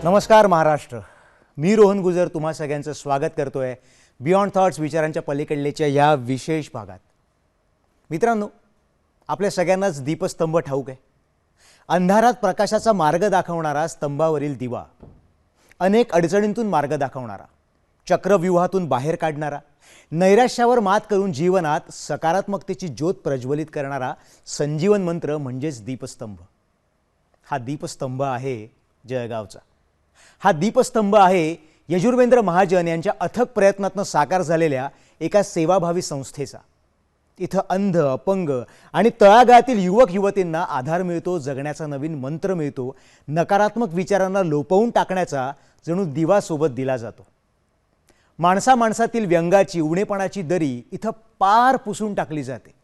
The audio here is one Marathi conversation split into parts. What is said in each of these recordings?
नमस्कार महाराष्ट्र, मी रोहन गुजर तुम्हा सगळ्यांचं स्वागत करतोय बियॉन्ड थॉट्स विचारांच्या पलीकडलेच्या या विशेष भागात. मित्रांनो, आपल्या सगळ्यांनाच दीपस्तंभ ठाऊक आहे. अंधारात प्रकाशाचा मार्ग दाखवणारा स्तंभावरील दिवा, अनेक अडचणींतून मार्ग दाखवणारा, चक्रव्यूहातून बाहेर काढणारा, नैराश्यावर मात करून जीवनात सकारात्मकतेची ज्योत प्रज्वलित करणारा संजीवन मंत्र म्हणजेच दीपस्तंभ. हा दीपस्तंभ आहे जळगावचा. हा दीपस्तंभ आहे यजुर्वेंद्र महाजन यांच्या अथक प्रयत्नातून साकार झालेल्या एका सेवाभावी संस्थेचा. इथं अंध, अपंग आणि तळागाळातील युवक युवतींना आधार मिळतो, जगण्याचा नवीन मंत्र मिळतो, नकारात्मक विचारांना लोपवून टाकण्याचा जणू दिवा सोबत दिला जातो. माणसामाणसातील व्यंगाची, उणेपणाची दरी इथं पार पुसून टाकली जाते.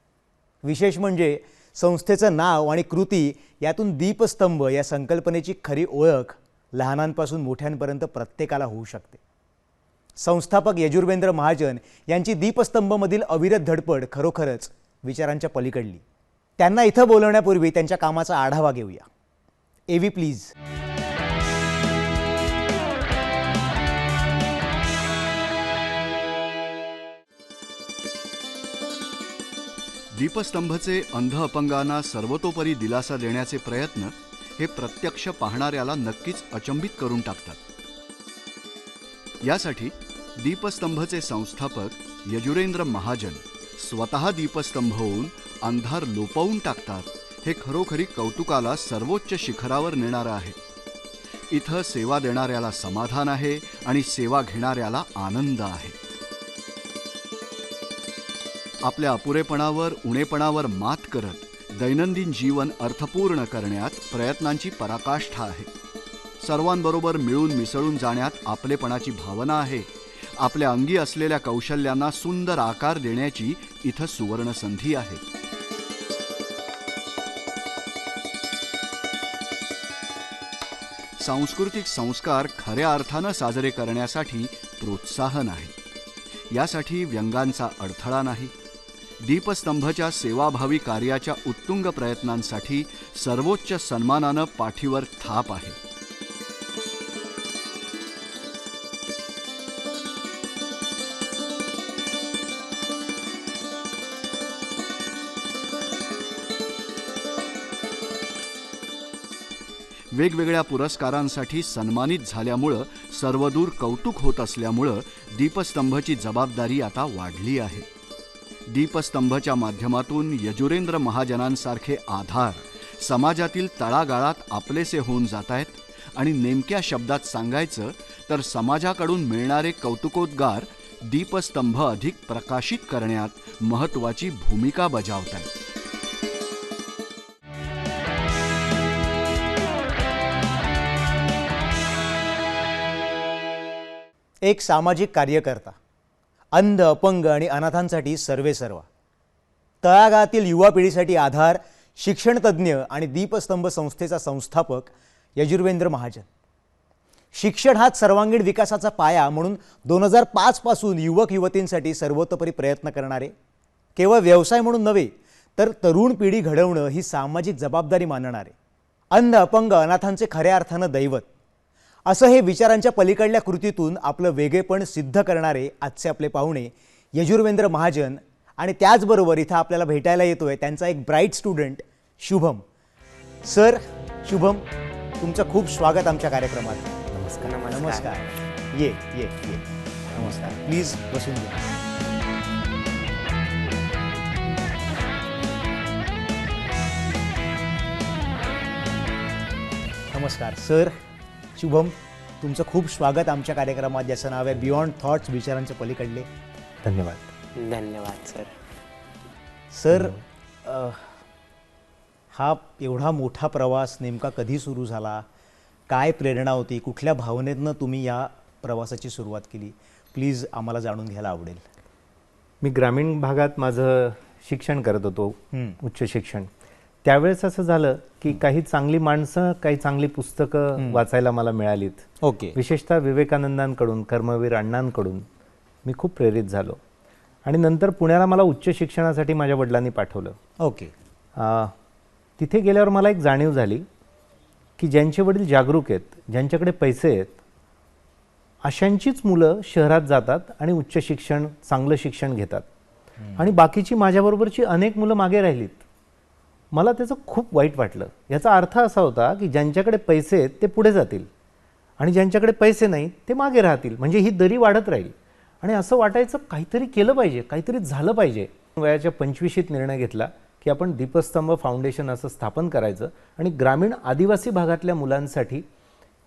विशेष म्हणजे संस्थेचं नाव आणि कृती यातून दीपस्तंभ या संकल्पनेची खरी ओळख लहानांपासून मोठ्यांपर्यंत प्रत्येकाला होऊ शकते. संस्थापक यजुर्वेंद्र महाजन यांची दीपस्तंभमधील अविरत धडपड खरोखरच विचारांच्या पलीकडली. त्यांना इथं बोलवण्यापूर्वी त्यांच्या कामाचा आढावा घेऊया. एव्ही प्लीज. दीपस्तंभचे अंध अपंगांना सर्वतोपरी दिलासा देण्याचे प्रयत्न हे प्रत्यक्ष पाहणाऱ्याला नक्कीच अचंबित करून टाकतात. यासाठी दीपस्तंभचे संस्थापक यजुरेंद्र महाजन स्वतः दीपस्तंभ होऊन अंधार लोपवून टाकतात. हे खरोखरी कौतुकाला सर्वोच्च शिखरावर नेणारं आहे. इथं सेवा देणाऱ्याला समाधान आहे आणि सेवा घेणाऱ्याला आनंद आहे. आपल्या अपुरेपणावर, उणेपणावर मात करत दैनंदिन जीवन अर्थपूर्ण करण्यात प्रयत्नांची पराकाष्ठा आहे. सर्वांबरोबर मिळून मिसळून जाण्यात आपलेपणाची भावना आहे. आपल्या अंगी असलेल्या कौशल्यांना सुंदर आकार देण्याची इथं सुवर्ण संधी आहे. सांस्कृतिक संस्कार खऱ्या अर्थानं साजरे करण्यासाठी प्रोत्साहन आहे. यासाठी व्यंगांचा अडथळा नाही. दीपस्तंभच्या सेवाभावी कार्याच्या उत्तुंग प्रयत्नांसाठी सर्वोच्च सन्मानानं पाठीवर थाप आहे. वेगवेगळ्या पुरस्कारांसाठी सन्मानित झाल्यामुळं सर्वदूर कौतुक होत असल्यामुळं दीपस्तंभची जबाबदारी आता वाढली आहे. दीपस्तंभच्या माध्यमातून यजुरेंद्र महाजनांसारखे आधार समाजातील तळागाळात आपलेसे होऊन जात आहेत आणि नेमक्या शब्दात सांगायचं तर समाजाकडून मिळणारे कौतुकोद्गार दीपस्तंभ अधिक प्रकाशित करण्यात महत्त्वाची भूमिका बजावत आहेत. एक सामाजिक कार्यकर्ता, अंध, अपंग आणि अनाथांसाठी सर्वेसर्वा, तळागाळातील युवा पिढीसाठी आधार, शिक्षणतज्ज्ञ आणि दीपस्तंभ संस्थेचा संस्थापक यजुर्वेंद्र महाजन. शिक्षण हाच सर्वांगीण विकासाचा पाया म्हणून 2005 पासून युवक युवतींसाठी सर्वतोपरी प्रयत्न करणारे, केवळ व्यवसाय म्हणून नव्हे तर तरुण पिढी घडवणं ही सामाजिक जबाबदारी मानणारे, अंध, अपंग, अनाथांचे खऱ्या अर्थानं दैवत असं हे विचारांच्या पलीकडल्या कृतीतून आपलं वेगळेपण सिद्ध करणारे आजचे आपले पाहुणे यजुर्वेंद्र महाजन. आणि त्याचबरोबर इथं आपल्याला भेटायला येतोय त्यांचा एक bright student Shubham. Sir, Shubham, तुमचं खूप स्वागत आमच्या कार्यक्रमात. नमस्कार. नमस्कार. ये ये ये नमस्कार. प्लीज बसून घ्या. नमस्कार सर. शुभम, तुमचं खूप स्वागत आमच्या कार्यक्रमात, ज्याचं नाव आहे बियॉन्ड थॉट्स विचारांच्या पलीकडले. धन्यवाद. धन्यवाद सर. सर, हा एवढा मोठा प्रवास नेमका कधी सुरू झाला? काय प्रेरणा होती? कुठल्या भावनेतनं तुम्ही या प्रवासाची सुरुवात केली? प्लीज आम्हाला जाणून घ्यायला आवडेल. मी ग्रामीण भागात माझं शिक्षण करत होतो, उच्च शिक्षण. त्यावेळेस असं झालं की काही चांगली माणसं, काही चांगली पुस्तकं वाचायला मला मिळालीत. ओके. विशेषतः विवेकानंदांकडून, कर्मवीर अण्णांकडून मी खूप प्रेरित झालो. आणि नंतर पुण्याला मला उच्च शिक्षणासाठी माझ्या वडिलांनी पाठवलं. ओके. तिथे गेल्यावर मला एक जाणीव झाली की ज्यांचे वडील जागरूक आहेत, ज्यांच्याकडे पैसे आहेत, अशांचीच मुलं शहरात जातात आणि उच्च शिक्षण, चांगलं शिक्षण घेतात. आणि बाकीची माझ्याबरोबरची अनेक मुलं मागे राहिलीत. मला त्याचं खूप वाईट वाटलं. याचा अर्थ असा होता की ज्यांच्याकडे पैसे आहेत ते पुढे जातील आणि ज्यांच्याकडे पैसे नाहीत ते मागे राहतील. म्हणजे ही दरी वाढत राहील. आणि असं वाटायचं काहीतरी केलं पाहिजे, काहीतरी झालं पाहिजे. वयाच्या 25शीत निर्णय घेतला की आपण दीपस्तंभ फाउंडेशन असं स्थापन करायचं आणि ग्रामीण आदिवासी भागातल्या मुलांसाठी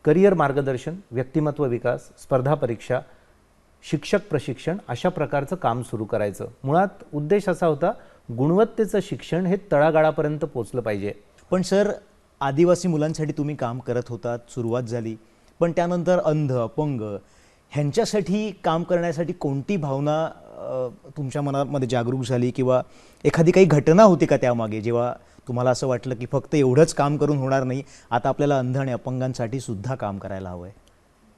करिअर मार्गदर्शन, व्यक्तिमत्व विकास, स्पर्धा परीक्षा, शिक्षक प्रशिक्षण अशा प्रकारचं काम सुरू करायचं. मुळात उद्देश असा होता, गुणवत्तेचं शिक्षण हे तळागाळापर्यंत पोचलं पाहिजे. पण सर, आदिवासी मुलांसाठी तुम्ही काम करत होतात, सुरुवात झाली, पण त्यानंतर अंध, अपंग ह्यांच्यासाठी काम करण्यासाठी कोणती भावना तुमच्या मनामध्ये जागरूक झाली, किंवा एखादी काही घटना होती का त्यामागे, जेव्हा तुम्हाला असं वाटलं की फक्त एवढंच काम करून होणार नाही, आता आपल्याला अंध आणि अपंगांसाठी सुद्धा काम करायला हवं आहे?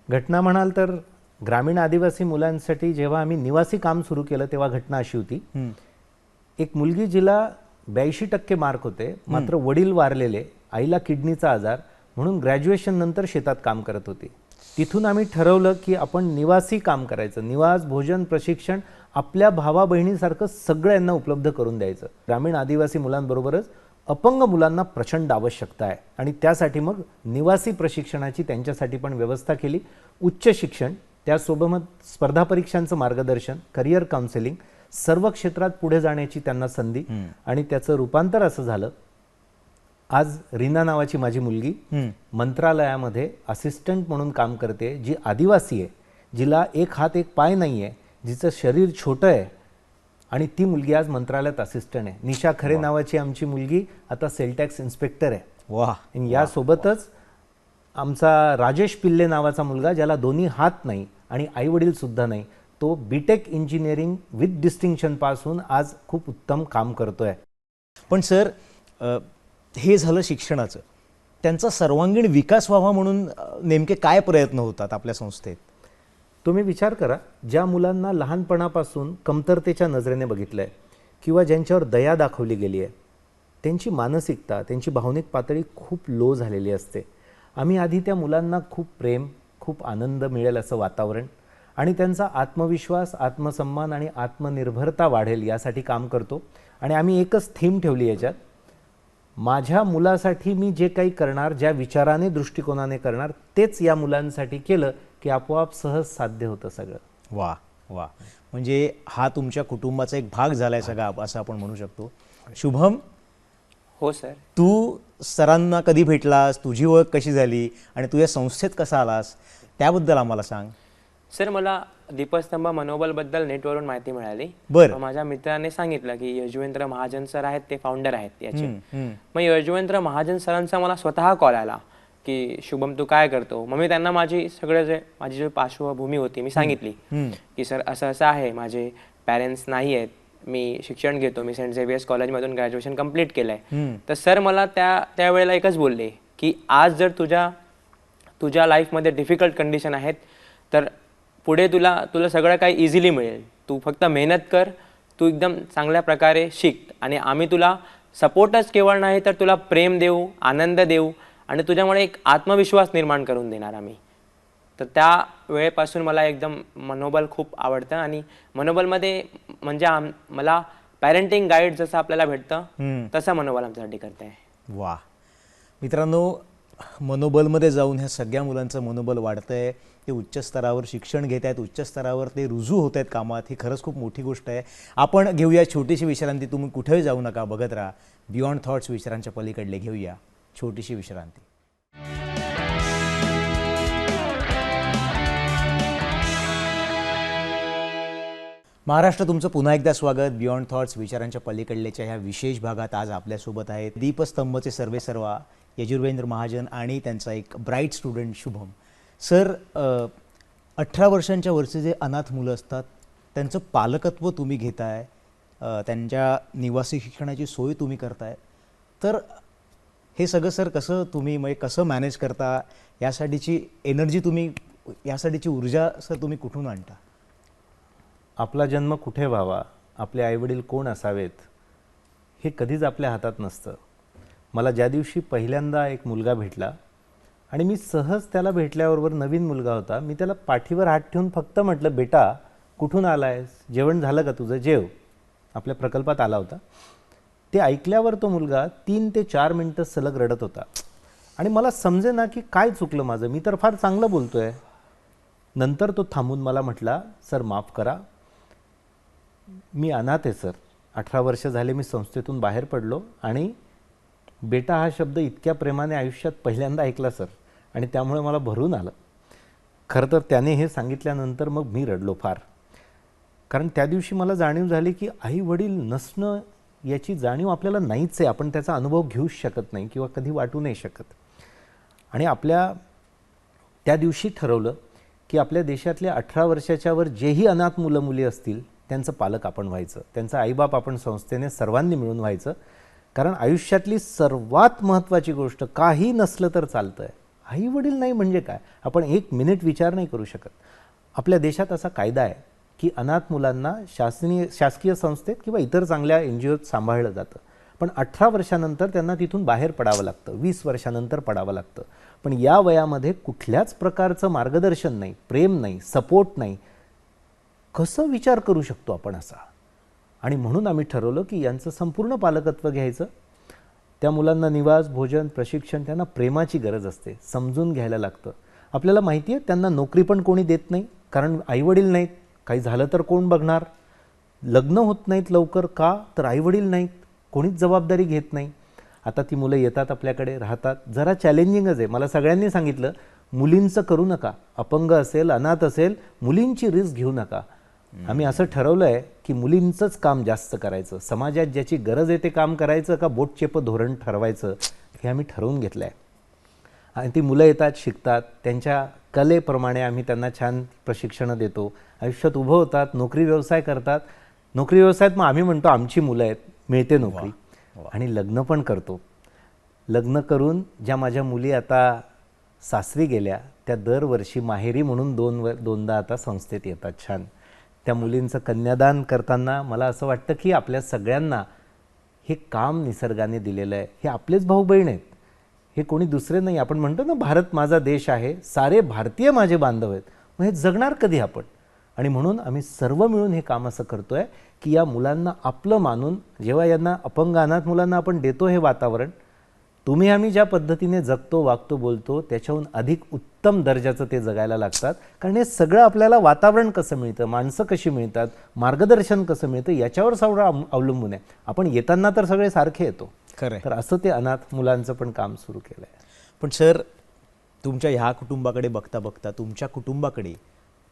घटना म्हणाल तर ग्रामीण आदिवासी मुलांसाठी जेव्हा आम्ही निवासी काम सुरू केलं तेव्हा घटना अशी होती. एक मुलगी जिला 82% मार्क होते, मात्र वडील वारलेले, आईला किडनीचा आजार, म्हणून ग्रॅज्युएशन नंतर शेतात काम करत होती. तिथून आम्ही ठरवलं की आपण निवासी काम करायचं. निवास, भोजन, प्रशिक्षण आपल्या भावा बहिणीसारखं सगळ्यांना उपलब्ध करून द्यायचं. ग्रामीण आदिवासी मुलांबरोबरच अपंग मुलांना प्रचंड आवश्यकता आहे आणि त्यासाठी मग निवासी प्रशिक्षणाची त्यांच्यासाठी पण व्यवस्था केली. उच्च शिक्षण, त्यासोबत स्पर्धा परीक्षांचं मार्गदर्शन, करिअर काउन्सिलिंग, सर्व क्षेत्रात पुढे जाण्याची त्यांना संधी. आणि त्याचं रूपांतर असं झालं, आज रीना नावाची माझी मुलगी मंत्रालयामध्ये असिस्टंट म्हणून काम करते, जी आदिवासी आहे, जिला एक हात एक पाय नाही आहे, जिचं शरीर छोटं आहे, आणि ती मुलगी आज मंत्रालयात असिस्टंट आहे. निशा खरे नावाची आमची मुलगी आता सेल टॅक्स इन्स्पेक्टर आहे. वाह. आणि यासोबतच आमचा राजेश पिल्ले नावाचा मुलगा, ज्याला दोन्ही हात नाही आणि आईवडील सुद्धा नाही, तो BTech engineering with distinction pass होऊन आज खूप उत्तम काम करतोय. पण सर, हे झालं शिक्षणाचं. त्यांचा सर्वांगीण विकास व्हावा म्हणून नेमके काय प्रयत्न होतात आपल्या संस्थेत? तुम्ही विचार करा, ज्या मुलांना लहानपणापासून कमतरतेच्या नजरेने बघितलं आहे किंवा ज्यांच्यावर दया दाखवली गेली आहे, त्यांची मानसिकता, त्यांची भावनिक पातळी खूप लो झालेली असते. आम्ही आधी त्या मुलांना खूप प्रेम, खूप आनंद मिळेल असं वातावरण आणि त्यांचा आत्मविश्वास, आत्मसन्मान आणि आत्मनिर्भरता वाढेल यासाठी काम करतो. आणि आम्ही एकच थीम ठेवली याच्यात, माझ्या मुलासाठी मी जे काही करणार, ज्या विचाराने, दृष्टिकोनाने करणार, तेच या मुलांसाठी केलं की आपोआप सहज साध्य होतं सगळं. वा वा. म्हणजे हा तुमच्या कुटुंबाचा एक भाग झालाय सगळा, असं आपण म्हणू शकतो. शुभम, हो सर. तू सरांना कधी भेटलास, तुझी ओळख कशी झाली आणि तू या संस्थेत कसा आलास, त्याबद्दल आम्हाला सांग. सर, मला दीपस्तंभ मनोबलबद्दल नेटवरून माहिती मिळाली. बरं. मग माझ्या मित्राने सांगितलं की यजुवेंद्र महाजन सर आहेत, ते फाउंडर आहेत याचे. मग यजुवेंद्र महाजन सरांचा मला स्वतः कॉल आला की शुभम तू काय करतो. मग मी त्यांना माझी जी पार्श्वभूमी होती मी सांगितली की सर असं असं आहे, माझे पॅरेंट्स नाही आहेत, मी शिक्षण घेतो, मी सेंट झेवियर्स कॉलेजमधून ग्रॅज्युएशन कंप्लीट केलं आहे. तर सर मला त्यावेळेला एकच बोलले की आज जर तुझ्या लाईफमध्ये डिफिकल्ट कंडिशन आहेत तर पुढे तुला सगळं काही इझिली मिळेल. तू फक्त मेहनत कर, तू एकदम चांगल्या प्रकारे शिक आणि आम्ही तुला सपोर्टच केवळ नाही तर तुला प्रेम देऊ, आनंद देऊ आणि तुझ्यामुळे एक आत्मविश्वास निर्माण करून देणार आम्ही. तर त्या वेळेपासून मला एकदम मनोबल खूप आवडतं आणि मनोबलमध्ये म्हणजे मला पॅरेंटिंग गाईड जसं आपल्याला भेटतं तसं मनोबल आमच्यासाठी करत आहे. वा. मित्रांनो, मनोबलमध्ये जाऊन ह्या सगळ्या मुलांचं मनोबल वाढतं आहे. ते उच्च स्तरावर शिक्षण घेत आहेत, उच्च स्तरावर ते रुजू होत आहेत कामात. ही खरंच खूप मोठी गोष्ट आहे. आपण घेऊया छोटीशी विश्रांती. तुम्ही कुठेही जाऊ नका, बघत राहा बियॉन्ड थॉट्स. विचारांच्या पलीकडले घेऊया छोटीशी विश्रांती. महाराष्ट्र, तुमचं पुन्हा एकदा स्वागत. बियॉन्ड थॉट्स विचारांच्या पलीकडलेच्या ह्या विशेष भागात आज आपल्यासोबत आहेत दीपस्तंभचे सर्वेसर्वा यजुर्वेंद्र महाजन आणि त्यांचा एक ब्राईट स्टुडंट शुभम. सर, 18 वर्षांच्या वरचे जे अनाथ मुलं असतात त्यांचं पालकत्व तुम्ही घेताय, त्यांच्या निवासी शिक्षणाची सोय तुम्ही करताय, तर हे सगळं सर कसं मॅनेज करता? यासाठीची एनर्जी तुम्ही, यासाठीची ऊर्जा सर तुम्ही कुठून आणता? आपला जन्म कुठे व्हावा, आपले आईवडील कोण असावेत, हे कधीच आपल्या हातात नसतं. मला ज्या दिवशी पहिल्यांदा एक मुलगा भेटला आणि मी सहज त्याला भेटल्याबरोबर, नवीन मुलगा होता, मी त्याला पाठीवर हात ठेवून फक्त म्हटलं, बेटा कुठून आलायस, जेवण झालं का तुझं, जेव. आपल्या प्रकल्पात आला होता. ते ऐकल्यावर तो मुलगा 3 ते 4 मिनटं सलग रडत होता. आणि मला समजे ना की काय चुकलं माझं, मी तर फार चांगलं बोलतोय. नंतर तो थांबून मला म्हटला, सर माफ करा, मी अनाथ आहे सर, 18 वर्ष झाले मी संस्थेतून बाहेर पडलो आणि बेटा हा शब्द इतक्या प्रेमाने आयुष्यात पहिल्यांदा ऐकला सर, आणि त्यामुळे मला भरून आलं. खरं तर त्याने हे सांगितल्यानंतर मग मी रडलो फार. कारण त्या दिवशी मला जाणीव झाली की आई वडील नसणं याची जाणीव आपल्याला नाहीच आहे. आपण त्याचा अनुभव घेऊच शकत नाही किंवा कधी वाटू नाही शकत. आणि आपल्या त्या दिवशी ठरवलं की आपल्या देशातल्या 18 वर्षाच्या वर जेही अनाथ मुलं मुली असतील त्यांचं पालक आपण व्हायचं, त्यांचा आईबाप आपण संस्थेने सर्वांनी मिळून व्हायचं. कारण आयुष्यातली सर्वात महत्त्वाची गोष्ट, काही नसलं तर चालतं आहे, आई वडील नाही म्हणजे काय, आपण 1 मिनिट विचार नाही करू शकत. आपल्या देशात असा कायदा आहे की अनाथ मुलांना शासकीय संस्थेत किंवा इतर चांगल्या NGOत सांभाळलं जातं. पण 18 वर्षानंतर त्यांना तिथून बाहेर पडावं लागतं, 20 वर्षानंतर पडावं लागतं. पण या वयामध्ये कुठल्याच प्रकारचं मार्गदर्शन नाही, प्रेम नाही, सपोर्ट नाही. कसं विचार करू शकतो आपण असा? आणि म्हणून आम्ही ठरवलं की यांचं संपूर्ण पालकत्व घ्यायचं. त्या मुलांना निवास, भोजन, प्रशिक्षण, त्यांना प्रेमाची गरज असते, समजून घ्यायला लागतं. आपल्याला माहिती आहे त्यांना नोकरी पण कोणी देत नाही, कारण आईवडील नाहीत. काही झालं तर कोण बघणार? लग्न होत नाहीत लवकर, का तर आईवडील नाहीत, कोणीच जबाबदारी घेत नाही. आता ती मुलं येतात आपल्याकडे, राहतात. जरा चॅलेंजिंगच आहे. मला सगळ्यांनी सांगितलं, मुलींचं करू नका, अपंग असेल, अनाथ असेल, मुलींची रिस्क घेऊ नका. आम्ही असं ठरवलं आहे की मुलींचंच काम जास्त करायचं, समाजात ज्याची गरज आहे ते काम करायचं का बोटचेप धोरण ठरवायचं, हे आम्ही ठरवून घेतलं आहे. आणि ती मुलं येतात, शिकतात, त्यांच्या कलेप्रमाणे आम्ही त्यांना छान प्रशिक्षणं देतो, आयुष्यात उभं होतात, नोकरी व्यवसाय करतात. नोकरी व्यवसायात मग आम्ही म्हणतो आमची मुलं आहेत, मिळते नोकरी. आणि लग्न पण करतो. लग्न करून ज्या माझ्या मुली आता सासरी गेल्या, त्या दरवर्षी माहेरी म्हणून दोनदा आता संस्थेत येतात. छान. त्या मुलींचं कन्यादान करताना मला असं वाटतं की आपल्या सगळ्यांना हे काम निसर्गाने दिलेलं आहे. हे आपलेच भाऊ बहीण आहेत, हे कोणी दुसरे नाही. आपण म्हणतो ना, भारत माझा देश आहे, सारे भारतीय माझे बांधव आहेत. मग हे जगणार कधी आपण? आणि म्हणून आम्ही सर्व मिळून हे काम असं करतो आहे की या मुलांना आपलं मानून, जेव्हा यांना अपंग अनाथ मुलांना आपण देतो हे वातावरण, तुम्ही आम्ही ज्या पद्धतीने जगतो, वागतो, बोलतो, त्याच्याहून अधिक उत्तम दर्जाचं ते जगायला लागतात. कारण हे सगळं आपल्याला वातावरण कसं मिळतं, माणसं कशी मिळतात, मार्गदर्शन कसं मिळतं, याच्यावर सगळं अवलंबून आहे. आपण येताना तर सगळे सारखे येतो. खरं. तर असं ते अनाथ मुलांचं पण काम सुरू केलं आहे. पण सर, तुमच्या ह्या कुटुंबाकडे बघता बघता तुमच्या कुटुंबाकडे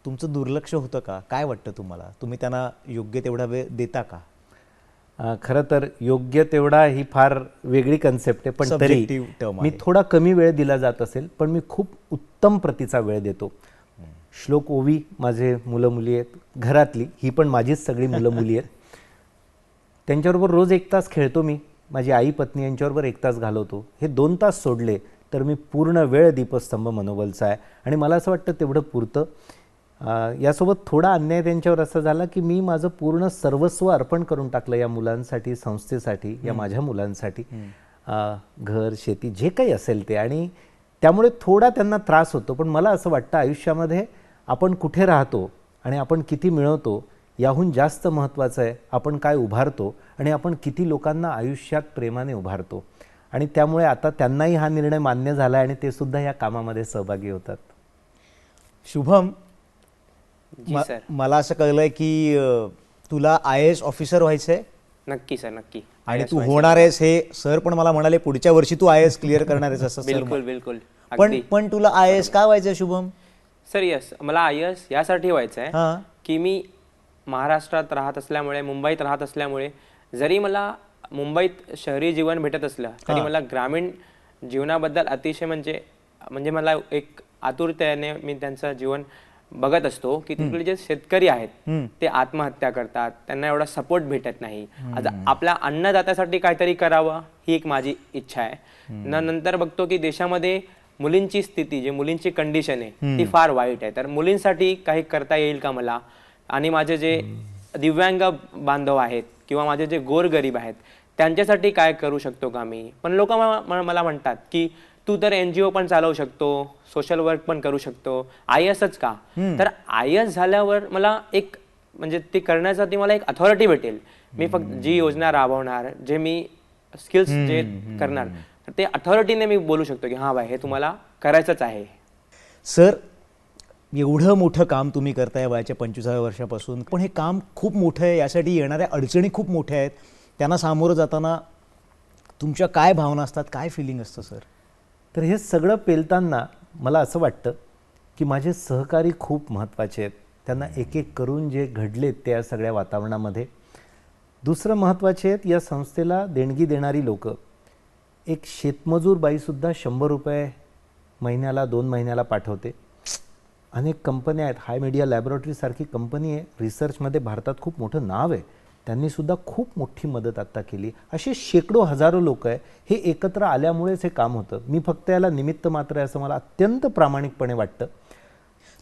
तुमचं दुर्लक्ष होतं का? काय वाटतं तुम्हाला? तुम्ही त्यांना योग्य तेवढा वेळ देता का? खरं तर योग्य तेवढा ही फार वेगळी कन्सेप्ट आहे, पण तरी Subjective term मी आहे. थोडा कमी वेळ दिला जात असेल, पण मी खूप उत्तम प्रतीचा वेळ देतो. श्लोक, ओवी माझे मुलं मुली आहेत, घरातली ही पण माझीच सगळी मुलं मुली आहेत. त्यांच्याबरोबर रोज 1 तास खेळतो मी. माझी आई पत्नी यांच्याबरोबर 1 तास घालवतो. हे 2 तास सोडले तर मी पूर्ण वेळ दीपस्तंभ मनोबलचा आहे. आणि मला असं वाटतं तेवढं पुरतं. यासोबत थोडा अन्याय त्यांच्यावर असा झाला की मी माझं पूर्ण सर्वस्व अर्पण करून टाकलं या मुलांसाठी, संस्थेसाठी, या माझ्या मुलांसाठी. घर, शेती, जे काही असेल ते. आणि त्यामुळे थोडा त्यांना त्रास होतो. पण मला असं वाटतं आयुष्यामध्ये आपण कुठे राहतो आणि आपण किती मिळवतो याहून जास्त महत्त्वाचं आहे आपण काय उभारतो आणि आपण किती लोकांना आयुष्यात प्रेमाने उभारतो. आणि त्यामुळे आता त्यांनाही हा निर्णय मान्य झाला आणि ते सुद्धा या कामामध्ये सहभागी होतात. शुभम, जी सर. मला असं कळलंय की तुला IAS ऑफिसर व्हायचंय नक्की सर, नक्की. आणि तू होणार आहेस हे सर पण मला म्हणाले. पुढच्या वर्षी तू IAS क्लिअर करणार आहेस असं सर. बिलकुल बिलकुल. पण पण तुला IAS का व्हायचंय शुभम? सर यस, मला IAS यासाठी व्हायचं आहे हां. की मी महाराष्ट्रात राहत असल्यामुळे, मुंबईत राहत असल्यामुळे, जरी मला मुंबईत शहरी जीवन भेटत असलं तरी मला ग्रामीण जीवनाबद्दल अतिशय म्हणजे मला एक आतुरतेने मी त्यांचं जीवन बघत असतो की तिकडे जे शेतकरी आहेत ते आत्महत्या करतात, त्यांना एवढा सपोर्ट भेटत नाही. आता आपल्या अन्नदात्यासाठी काहीतरी करावं ही एक माझी इच्छा आहे. नंतर बघतो की देशामध्ये मुलींची स्थिती, जी मुलींची कंडिशन आहे ती फार वाईट आहे. तर मुलींसाठी काही करता येईल का मला? आणि माझे जे दिव्यांग बांधव आहेत किंवा माझे जे गोरगरीब आहेत त्यांच्यासाठी काय करू शकतो का मी? पण लोक मला म्हणतात की तू तर NGO पण चालवू शकतो, सोशल वर्क पण करू शकतो, IASच का? तर IAS झाल्यावर मला एक म्हणजे ते करण्यासाठी मला एक अथॉरिटी भेटेल. मी फक्त जी योजना राबवणार, जे मी स्किल्स जे करणार, तर ते अथॉरिटीने मी बोलू शकतो की हां बाय हे तुम्हाला करायचंच आहे. सर, एवढं मोठं काम तुम्ही करताय वयाच्या 25व्या वर्षापासून, पण हे काम खूप मोठं आहे, यासाठी येणाऱ्या अडचणी खूप मोठ्या आहेत. त्यांना सामोरं जाताना तुमच्या काय भावना असतात, काय फिलिंग असतं सर? तर हे सगळं पेलताना मला असं वाटतं की माझे सहकारी खूप महत्त्वाचे आहेत. त्यांना एक एक करून जे घडलेत त्या सगळ्या वातावरणामध्ये. दुसरं महत्त्वाचे आहेत, या संस्थेला देणगी देणारी लोक. एक शेतमजूर बाईसुद्धा 100 रुपये महिन्याला 2 महिन्याला पाठवते. अनेक कंपन्या आहेत, हाय मीडिया लॅबोरेटरीसारखी कंपनी आहे, रिसर्चमध्ये भारतात खूप मोठं नाव आहे, त्यांनीसुद्धा खूप मोठी मदत आत्ता केली. असे शेकडो हजारो लोक आहे, हे एकत्र आल्यामुळेच हे काम होतं. मी फक्त याला निमित्त मात्र आहे असं मला अत्यंत प्रामाणिकपणे वाटतं.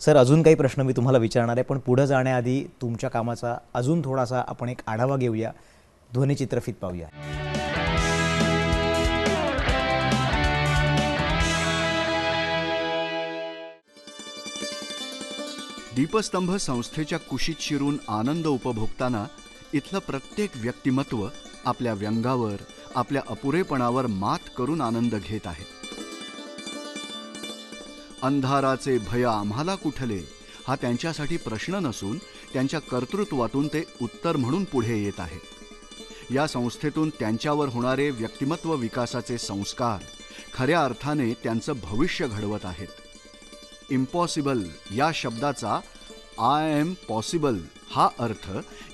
सर, अजून काही प्रश्न मी तुम्हाला विचारणार आहे, पण पुढे जाण्याआधी तुमच्या कामाचा अजून थोडासा आपण एक आढावा घेऊया, ध्वनिचित्रफित पाहूया. दीपस्तंभ संस्थेच्या कुशीत शिरून आनंद उपभोगताना इथलं प्रत्येक व्यक्तिमत्व आपल्या व्यंगावर, आपल्या अपुरेपणावर मात करून आनंद घेत आहे. अंधाराचे भय आम्हाला कुठले हा त्यांच्यासाठी प्रश्न नसून त्यांच्या कर्तृत्वातून ते उत्तर म्हणून पुढे येत आहे. या संस्थेतून त्यांच्यावर होणारे व्यक्तिमत्व विकासाचे संस्कार खऱ्या अर्थाने त्यांचं भविष्य घडवत आहेत. इम्पॉसिबल या शब्दाचा आय एम पॉसिबल हा अर्थ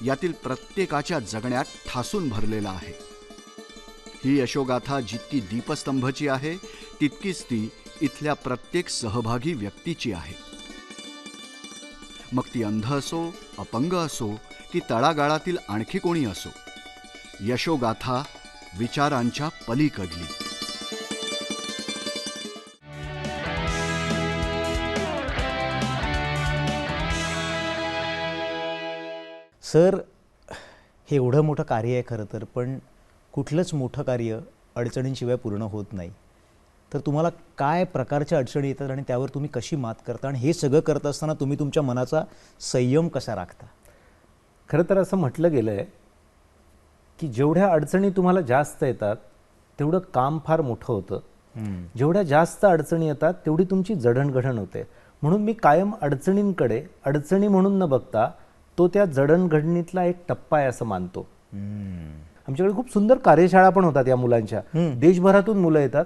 यातील प्रत्येकाच्या जगण्यात ठासून भरलेला आहे. ही यशोगाथा जितकी दीपस्तंभची आहे, तितकीच ती इथल्या प्रत्येक सहभागी व्यक्तीची आहे. मग ती अंध असो, अपंग असो की तळागाळातील आणखी कोणी असो, यशोगाथा विचारांच्या पलीकडली. सर, हे एवढं मोठं कार्य आहे खरं तर, पण कुठलंच मोठं कार्य अडचणींशिवाय पूर्ण होत नाही. तर तुम्हाला काय प्रकारच्या अडचणी येतात आणि त्यावर तुम्ही कशी मात करता, आणि हे सगळं करत असताना तुम्ही तुमच्या मनाचा संयम कसा राखता? खरं तर असं म्हटलं गेलं आहे की जेवढ्या अडचणी तुम्हाला जास्त येतात तेवढं काम फार मोठं होतं. जेवढ्या जास्त अडचणी येतात तेवढी तुमची जडणघडण होते. म्हणून मी कायम अडचणींकडे अडचणी म्हणून न बघता तो त्या जडणघडणीतला एक टप्पा आहे असं मानतो. आमच्याकडे खूप सुंदर कार्यशाळा पण होतात या मुलांच्या. देशभरातून मुलं येतात.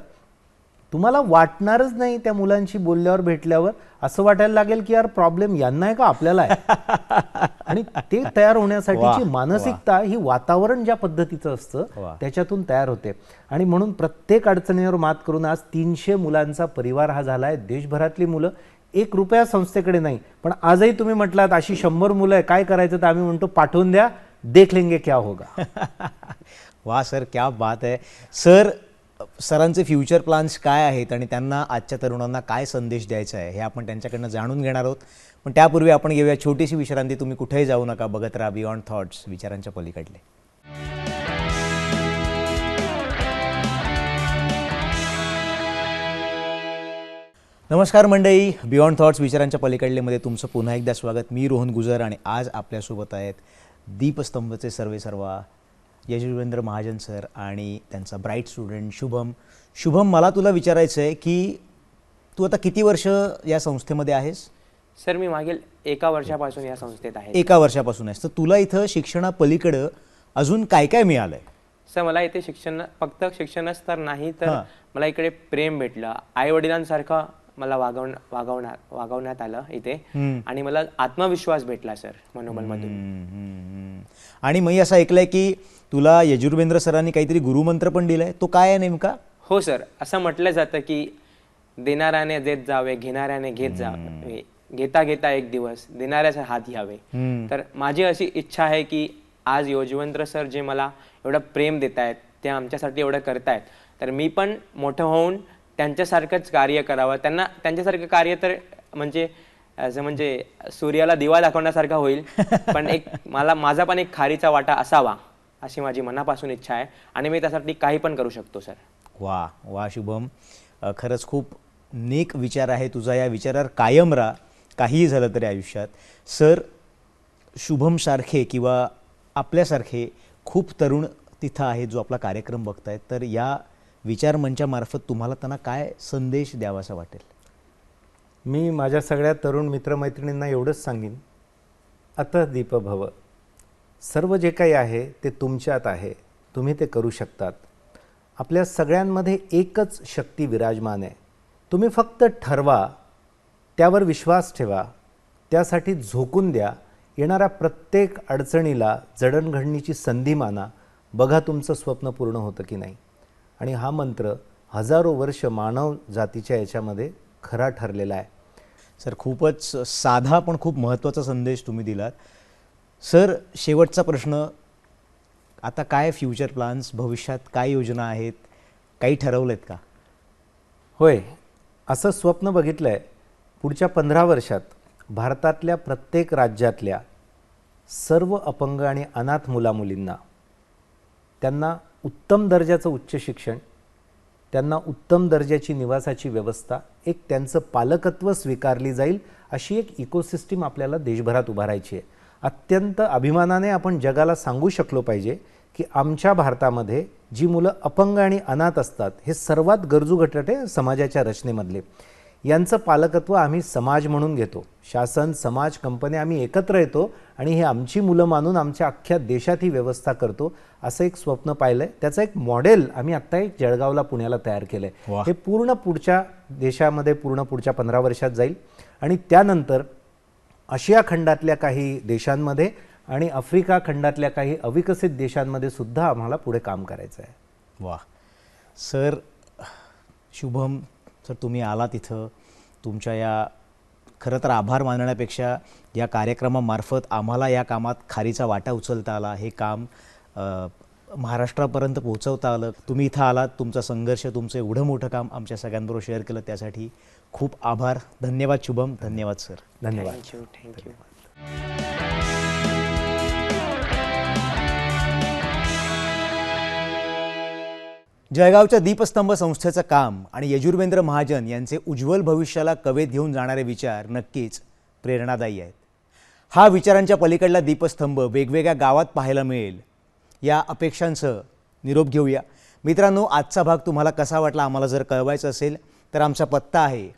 तुम्हाला वाटणारच नाही त्या मुलांशी बोलल्यावर भेटल्यावर असं वाटायला लागेल की यार प्रॉब्लेम यांना आहे का आपल्याला आहे. आणि ते तयार होण्यासाठीची मानसिकता ही वातावरण ज्या पद्धतीचं असतं त्याच्यातून तयार होते. आणि म्हणून प्रत्येक अडचणीवर मात करून आज 300 मुलांचा परिवार हा झाला आहे. देशभरातली मुलं. 1 रुपया संस्थेकडे नाही, पण आजही तुम्ही म्हटलात अशी 100 मुलं आहे, काय करायचं, तर आम्ही म्हणतो पाठवून द्या, देख लेंगे क्या होगा. वा सर, क्या बात आहे. सर, सरांचे फ्युचर प्लॅन्स काय आहेत आणि त्यांना आजच्या तरुणांना काय संदेश द्यायचा आहे हे आपण त्यांच्याकडनं जाणून घेणार आहोत. पण त्यापूर्वी आपण घेऊया छोटीशी विश्रांती. तुम्ही कुठेही जाऊ नका, बघत राहा बियॉन्ड थॉट्स, विचारांच्या पलीकडले. नमस्कार मंडळी, बियॉन्ड थॉट्स विचारांच्या पलीकडलेमध्ये तुमचं पुन्हा एकदा स्वागत. मी रोहन गुजर आणि आज आपल्यासोबत आहेत दीपस्तंभचे सर्वेसर्वा यजुवेंद्र महाजन सर आणि त्यांचा ब्राईट स्टुडंट शुभम. शुभम, मला तुला विचारायचं आहे की तू आता किती वर्ष या संस्थेमध्ये आहेस? सर, मी मागील 1 वर्षापासून या संस्थेत आहे. 1 वर्षापासून आहेस. तर तुला इथं शिक्षणापलीकडं अजून काय काय मिळालंय? सर, मला इथे फक्त शिक्षणच तर नाही, तर मला इकडे प्रेम भेटलं. आई वडिलांसारखं मला वागवण्यात आलं इथे. आणि मला आत्मविश्वास भेटला सर मनोबलमधून. आणि मी असं ऐकलंय की तुला यजुर्वेंद्र सरांनी काहीतरी गुरुमंत्र पण दिलाय, तो काय आहे नेमका? हो सर, असं म्हटलं जातं की देणाऱ्याने देत जावे, घेणाऱ्याने घेत जावे, घेता घेता एक दिवस देणाऱ्याचा हात घ्यावे. तर माझी अशी इच्छा आहे की आज यजुवेंद्र सर जे मला एवढं प्रेम देत आहेत, ते आमच्यासाठी एवढं करतायत, तर मी पण मोठं होऊन त्यांच्यासारखंच कार्य करावं. त्यांच्यासारखं कार्य तर म्हणजे सूर्याला दिवा दाखवण्यासारखा होईल, पण माझा पण एक खारीचा वाटा असावा अशी माझी मनापासून इच्छा आहे. आणि मी त्यासाठी काही पण करू शकतो सर. वा वा शुभम, खरंच खूप नेक विचार आहे तुझा. या विचारावर कायम राहा, काहीही झालं तरी आयुष्यात. सर, शुभमसारखे किंवा आपल्यासारखे खूप तरुण तिथं आहेत जो आपला कार्यक्रम बघतायत, तर या विचारमंचामार्फत तुम्हाला त्यांना काय संदेश द्यावासा वाटेल? मी माझ्या सगळ्या तरुण मित्रमैत्रिणींना एवढंच सांगेन, अतः दीप भव. सर्व जे काही आहे ते तुमच्यात आहे, तुम्ही ते करू शकतात. आपल्या सगळ्यांमध्ये एकच शक्ती विराजमान आहे. तुम्ही फक्त ठरवा, त्यावर विश्वास ठेवा, त्यासाठी झोकून द्या. येणाऱ्या प्रत्येक अडचणीला जडणघडणीची संधी माना. बघा तुमचं स्वप्न पूर्ण होतं की नाही. आणि हा मंत्र हजारो वर्ष मानव जातीच्या याच्यामध्ये खरा ठरलेला आहे. सर, खूपच साधा पण खूप महत्त्वाचा संदेश तुम्ही दिलात. सर, शेवटचा प्रश्न, आता काय फ्युचर प्लॅन्स, भविष्यात काय योजना आहेत, काही ठरवलेत का? होय, असं स्वप्न बघितलं आहे, पुढच्या 15 वर्षात भारतातल्या प्रत्येक राज्यातल्या सर्व अपंग आणि अनाथ मुलामुलींना त्यांना उत्तम दर्जाचं उच्च शिक्षण, त्यांना उत्तम दर्जाची निवासाची व्यवस्था, एक त्यांचं पालकत्व स्वीकारली जाईल अशी एक इकोसिस्टीम आपल्याला देशभरात उभारायची आहे. अत्यंत अभिमानाने आपण जगाला सांगू शकलो पाहिजे की आमच्या भारतामध्ये जी मुलं अपंग आणि अनाथ असतात, हे सर्वात गरजू घटक आहे समाजाच्या रचनेमधले. यांचं पालकत्व आम्ही समाज म्हणून घेतो. शासन, समाज, कंपन्या आम्ही एकत्र येतो आणि हे आमची मुलं मानून आमच्या अख्ख्या देशात ही व्यवस्था करतो, असं एक स्वप्न पाहिलं आहे. त्याचं एक मॉडेल आम्ही आत्ता एक जळगावला, पुण्याला तयार केलं आहे. हे पूर्ण पुढच्या देशामध्ये पूर्ण पुढच्या 15 वर्षात जाईल आणि त्यानंतर आशिया खंडातल्या काही देशांमध्ये आणि आफ्रिका खंडातल्या काही अविकसित देशांमध्ये सुद्धा आम्हाला पुढे काम करायचं आहे. वा सर, शुभम सर, तुम्ही आला तिथं, तुमच्या या खरं तर आभार मानण्यापेक्षा या कार्यक्रमामार्फत आम्हाला या कामात खारीचा वाटा उचलता आला, हे काम महाराष्ट्रापर्यंत पोहोचवता आलं. तुम्ही इथं आलात, तुमचा संघर्ष, तुमचं एवढं मोठं काम आमच्या सगळ्यांबरोबर शेअर केलं, त्यासाठी खूप आभार. धन्यवाद शुभम. धन्यवाद सर. धन्यवाद. थँक्यू. जळगावच्या दीपस्तंभ संस्थेचं काम आणि यजुर्वेंद्र महाजन यांचे उज्ज्वल भविष्याला कवेत घेऊन जाणारे विचार नक्कीच प्रेरणादायी आहेत. हा विचारांच्या पलीकडला दीपस्तंभ वेगवेगळ्या गावात पाहायला मिळेल, या अपेक्षांसह निरोप घेऊया. मित्रांनो, आजचा भाग तुम्हाला कसा वाटला आम्हाला जर कळवायचं असेल तर आमचा पत्ता आहे,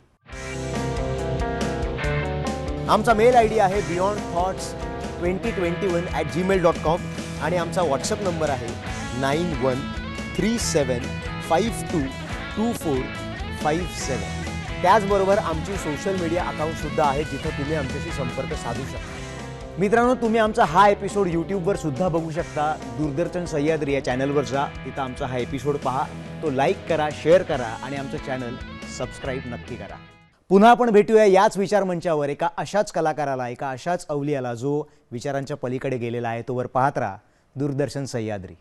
आमचा मेल ID आहे beyondthoughts2021@gmail.com आणि आमचा व्हॉट्सअप नंबर आहे 9137522457. त्याचबरोबर आमची सोशल मीडिया अकाउंटसुद्धा आहे, जिथं तुम्ही आमच्याशी संपर्क साधू शकता. मित्रांनो, तुम्ही आमचा हा एपिसोड यूट्यूबवर सुद्धा बघू शकता. दूरदर्शन सह्याद्री या चॅनलवर जा, तिथं आमचा हा एपिसोड पहा, तो लाईक करा, शेअर करा आणि आमचं चॅनल सबस्क्राईब नक्की करा. पुन्हा आपण भेटूया याच विचारमंचावर एका अशाच कलाकाराला, एका अशाच अवलियाला जो विचारांच्या पलीकडे गेलेला आहे. तोवर पाहत राहा दूरदर्शन सह्याद्री.